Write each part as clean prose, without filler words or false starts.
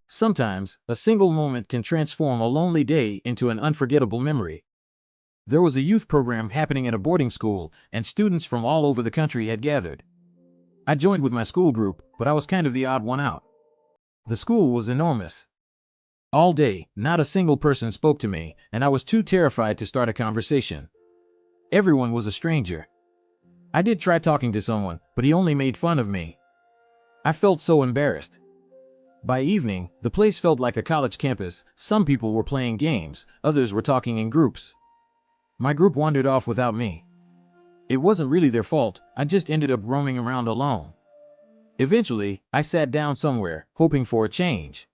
Sometimes, a single moment can transform a lonely day into an unforgettable memory. There was a youth program happening at a boarding school, and students from all over the country had gathered. I joined with my school group, but I was kind of the odd one out. The school was enormous. All day, not a single person spoke to me, and I was too terrified to start a conversation. Everyone was a stranger. I did try talking to someone, but he only made fun of me. I felt so embarrassed. By evening, the place felt like a college campus. Some people were playing games, others were talking in groups. My group wandered off without me. It wasn't really their fault, I just ended up roaming around alone. Eventually, I sat down somewhere, hoping for a change.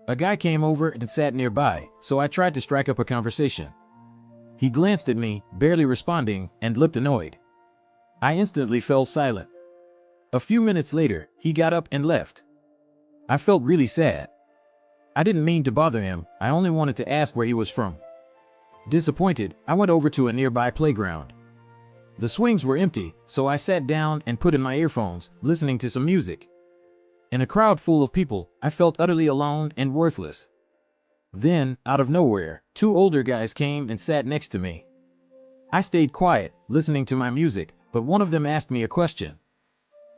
A guy came over and sat nearby, so I tried to strike up a conversation. He glanced at me, barely responding, and looked annoyed. I instantly fell silent. A few minutes later, he got up and left. I felt really sad. I didn't mean to bother him, I only wanted to ask where he was from. Disappointed, I went over to a nearby playground. The swings were empty, so I sat down and put in my earphones, listening to some music. In a crowd full of people, I felt utterly alone and worthless. Then, out of nowhere, two older guys came and sat next to me. I stayed quiet, listening to my music, but one of them asked me a question.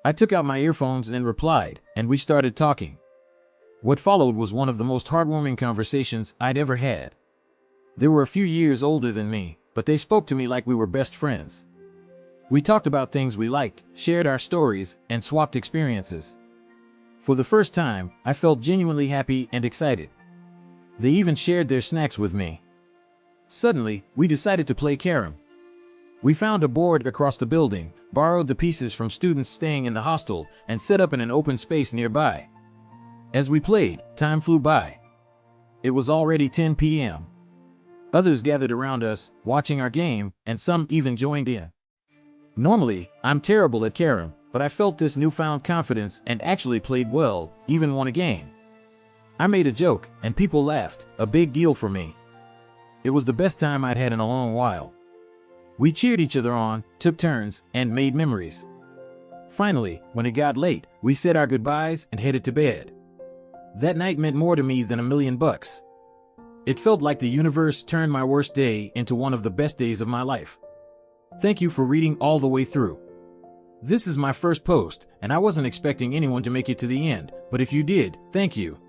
I took out my earphones and replied, and we started talking. What followed was one of the most heartwarming conversations I'd ever had. They were a few years older than me, but they spoke to me like we were best friends. We talked about things we liked, shared our stories, and swapped experiences. For the first time, I felt genuinely happy and excited. They even shared their snacks with me. Suddenly, we decided to play carom. We found a board across the building, borrowed the pieces from students staying in the hostel, and set up in an open space nearby. As we played, time flew by. It was already 10 p.m. Others gathered around us, watching our game, and some even joined in. Normally, I'm terrible at carom, but I felt this newfound confidence and actually played well, even won a game. I made a joke, and people laughed, a big deal for me. It was the best time I'd had in a long while. We cheered each other on, took turns, and made memories. Finally, when it got late, we said our goodbyes and headed to bed. That night meant more to me than $1,000,000. It felt like the universe turned my worst day into one of the best days of my life. Thank you for reading all the way through. This is my first post, and I wasn't expecting anyone to make it to the end, but if you did, thank you.